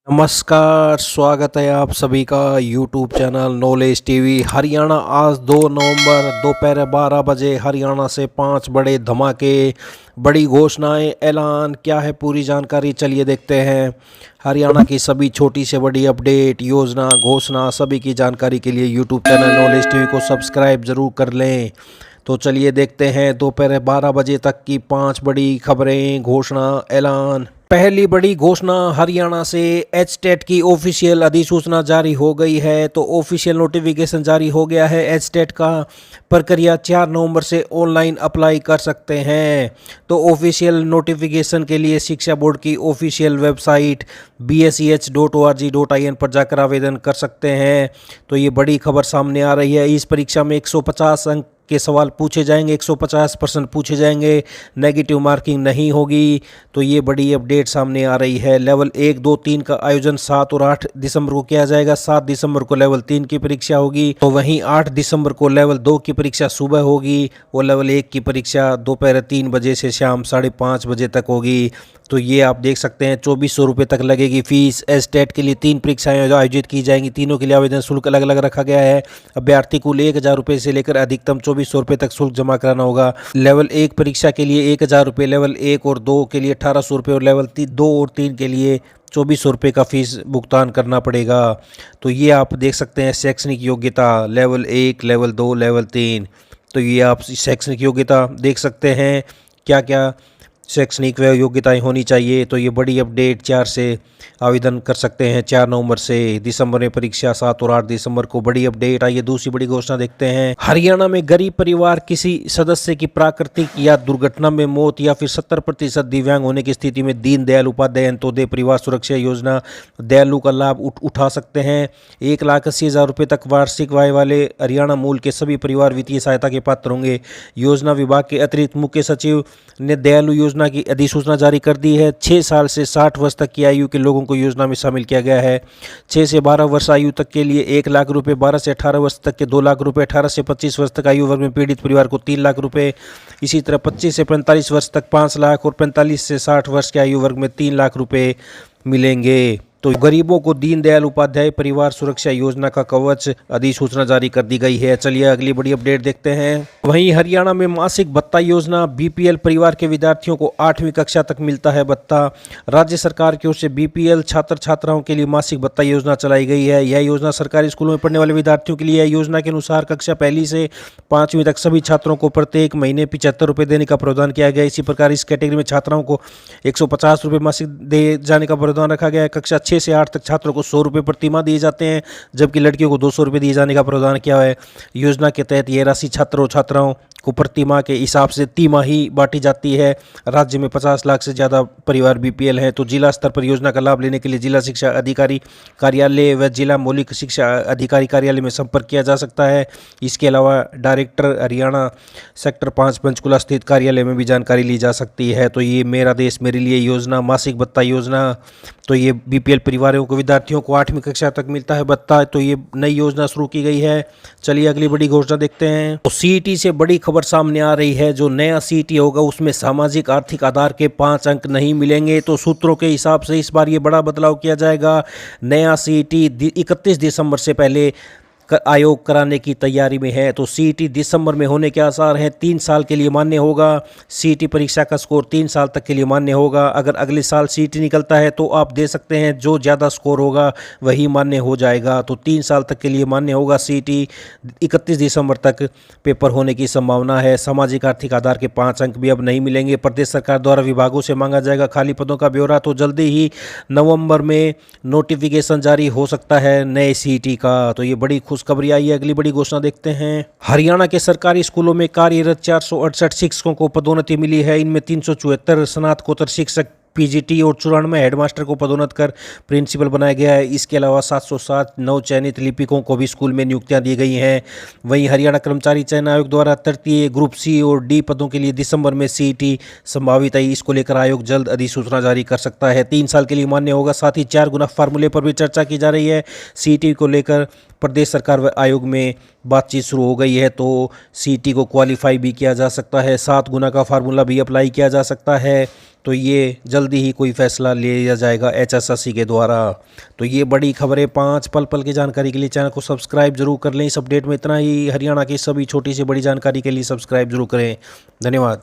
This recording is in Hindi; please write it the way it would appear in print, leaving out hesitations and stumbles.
नमस्कार, स्वागत है आप सभी का YouTube channel knowledge TV. Haryana आज 2 नवंबर दोपहर 12 बजे हरियाणा से 5 बड़े धमाके, बड़ी घोषणाएं, ऐलान क्या है पूरी जानकारी चलिए देखते हैं। हरियाणा की सभी छोटी से बड़ी अपडेट, योजना, घोषणा सभी की जानकारी के लिए यूट्यूब चैनल नॉलेज टीवी को सब्सक्राइब ज़रूर कर लें। तो चलिए देखते हैं दोपहर 12 बजे तक की 5 बड़ी खबरें, घोषणा, ऐलान। पहली बड़ी घोषणा, हरियाणा से एचटेट की ऑफिशियल अधिसूचना जारी हो गई है। तो ऑफिशियल नोटिफिकेशन जारी हो गया है एचटेट का। प्रक्रिया 4 नवंबर से ऑनलाइन अप्लाई कर सकते हैं। तो ऑफिशियल नोटिफिकेशन के लिए शिक्षा बोर्ड की ऑफिशियल वेबसाइट bseh.org.in पर जाकर आवेदन कर सकते हैं। तो ये बड़ी खबर सामने आ रही है। इस परीक्षा में 150 अंक के सवाल पूछे जाएंगे, 150% पूछे जाएंगे, नेगेटिव मार्किंग नहीं होगी। तो ये बड़ी अपडेट सामने आ रही है। लेवल 1, 2, 3 का आयोजन 7 और 8 दिसंबर को किया जाएगा। 7 दिसंबर को लेवल 3 की परीक्षा होगी, तो वहीं 8 दिसंबर को लेवल 2 की परीक्षा सुबह होगी और लेवल 1 की परीक्षा दोपहर 3 बजे से शाम 5:30 बजे तक होगी। तो ये आप देख सकते हैं 2400 रुपये तक लगेगी फीस। एचटेट के लिए 3 परीक्षाएं आयोजित की जाएंगी, तीनों के लिए आवेदन शुल्क अलग अलग रखा गया है। अभ्यर्थी को 1000 रुपये से लेकर अधिकतम 2400 रुपये तक शुल्क जमा कराना होगा। लेवल 1 परीक्षा के लिए 1000 रुपये, लेवल 1 और 2 के लिए 1800 रुपये और लेवल 2 और 3 के लिए 2400 रुपये का फीस भुगतान करना पड़ेगा। तो ये आप देख सकते हैं शैक्षणिक योग्यता, लेवल 1, लेवल 2, लेवल 3। तो ये आप शैक्षणिक योग्यता देख सकते हैं क्या क्या शैक्षणिक योग्यताएं होनी चाहिए। तो ये बड़ी अपडेट 4 से आवेदन कर सकते हैं, 4 नवंबर से। दिसंबर में परीक्षा 7 और 8 दिसंबर को। बड़ी अपडेट। आइए दूसरी बड़ी घोषणा देखते हैं। हरियाणा में गरीब परिवार किसी सदस्य की प्राकृतिक या दुर्घटना में मौत या फिर 70% दिव्यांग होने की स्थिति में दीनदयाल उपाध्याय अंत्योदय परिवार सुरक्षा योजना दयालु का लाभ उठा सकते हैं। 1,80,000 रुपये तक वार्षिक आय वाले हरियाणा मूल के सभी परिवार वित्तीय सहायता के पात्र होंगे। योजना विभाग के अतिरिक्त मुख्य सचिव ने दयालु योजना की अधिसूचना जारी कर दी है। 6 साल से 60 वर्ष तक की आयु के लोगों को योजना में शामिल किया गया है। 6 से 12 वर्ष आयु तक के लिए 1 लाख रुपए, 12 से 18 वर्ष तक के 2 लाख रुपए, 18 से 25 वर्ष तक आयु वर्ग में पीड़ित परिवार को 3 लाख रुपए, इसी तरह 25 से 45 वर्ष तक 5 लाख और 45 से 60 वर्ष के आयु वर्ग में 3 लाख रुपए मिलेंगे। तो गरीबों को दीनदयाल उपाध्याय परिवार सुरक्षा योजना का कवच अधिसूचना जारी कर दी गई है। चलिए अगली बड़ी अपडेट देखते हैं। वहीं हरियाणा में मासिक भत्ता योजना, बीपीएल परिवार के विद्यार्थियों को 8वीं कक्षा तक मिलता है भत्ता। राज्य सरकार की ओर से बीपीएल छात्र छात्राओं के लिए मासिक भत्ता योजना चलाई गई है। यह योजना सरकारी स्कूलों में पढ़ने वाले विद्यार्थियों के लिए है। योजना के अनुसार कक्षा 1 से 5वीं तक सभी छात्रों को प्रत्येक महीने 75 रुपये देने का प्रावधान किया गया। इसी प्रकार इस कैटेगरी में छात्राओं को 150 रुपये मासिक दे जाने का प्रावधान रखा गया है। कक्षा 6 से 8 तक छात्रों को 100 रुपये प्रति माह दिए जाते हैं, जबकि लड़कियों को 200 रुपये दिए जाने का प्रावधान किया है। योजना के तहत यह राशि छात्रों छात्राओं को प्रति माह के हिसाब से तिमाही बांटी जाती है। राज्य में 50 लाख से ज़्यादा परिवार बीपीएल हैं। तो जिला स्तर पर योजना का लाभ लेने के लिए जिला शिक्षा अधिकारी कार्यालय व जिला मौलिक शिक्षा अधिकारी कार्यालय में संपर्क किया जा सकता है। इसके अलावा डायरेक्टर हरियाणा सेक्टर 5 पंचकुला स्थित कार्यालय में भी जानकारी ली जा सकती है। तो ये मेरा देश मेरे लिए योजना, मासिक भत्ता योजना, तो ये बीपीएल परिवारों को, विद्यार्थियों को 8वीं कक्षा तक मिलता है भत्ता। तो ये नई योजना शुरू की गई है। चलिए अगली बड़ी घोषणा देखते हैं। तो सीईटी से बड़ी खबर सामने आ रही है। जो नया सीईटी होगा उसमें सामाजिक आर्थिक आधार के 5 अंक नहीं मिलेंगे। तो सूत्रों के हिसाब से इस बार ये बड़ा बदलाव किया जाएगा। नया सीईटी 31 दिसंबर से पहले आयोग कराने की तैयारी में है। तो सीईटी दिसंबर में होने के आसार हैं। 3 साल के लिए मान्य होगा। सीईटी परीक्षा का स्कोर 3 साल तक के लिए मान्य होगा। अगर अगले साल सीईटी निकलता है तो आप दे सकते हैं, जो ज़्यादा स्कोर होगा वही मान्य हो जाएगा। तो 3 साल तक के लिए मान्य होगा सीईटी। 31 दिसंबर तक पेपर होने की संभावना है। सामाजिक आर्थिक आधार के 5 अंक भी अब नहीं मिलेंगे। प्रदेश सरकार द्वारा विभागों से मांगा जाएगा खाली पदों का ब्यौरा। तो जल्दी ही नवंबर में नोटिफिकेशन जारी हो सकता है नए सीईटी का। तो ये बड़ी खुशखबरी आई है। अगली बड़ी घोषणा देखते हैं। हरियाणा के सरकारी स्कूलों में कार्यरत 468 शिक्षकों को पदोन्नति मिली है। इनमें 374 स्नातकोत्तर शिक्षक पीजीटी और 94 हेडमास्टर को पदोन्नत कर प्रिंसिपल बनाया गया है। इसके अलावा 707 नव चयनित लिपिकों को भी स्कूल में नियुक्तियां दी गई हैं। वहीं हरियाणा कर्मचारी चयन आयोग द्वारा तृतीय ग्रुप सी और डी पदों के लिए दिसंबर में सीईटी संभावित है। इसको लेकर आयोग जल्द अधिसूचना जारी कर सकता है। 3 साल के लिए मान्य होगा। साथ ही 4 गुना फार्मूले पर भी चर्चा की जा रही है। सीईटी को लेकर प्रदेश सरकार व आयोग में बातचीत शुरू हो गई है। तो सीईटी को क्वालिफाई भी किया जा सकता है। 7 गुना का फार्मूला भी अप्लाई किया जा सकता है। तो ये जल्दी ही कोई फैसला लिया जाएगा HSSC के द्वारा। तो ये बड़ी खबरें 5 पल पल की जानकारी के लिए चैनल को सब्सक्राइब जरूर कर लें। इस अपडेट में इतना ही। हरियाणा की सभी छोटी से बड़ी जानकारी के लिए सब्सक्राइब जरूर करें। धन्यवाद।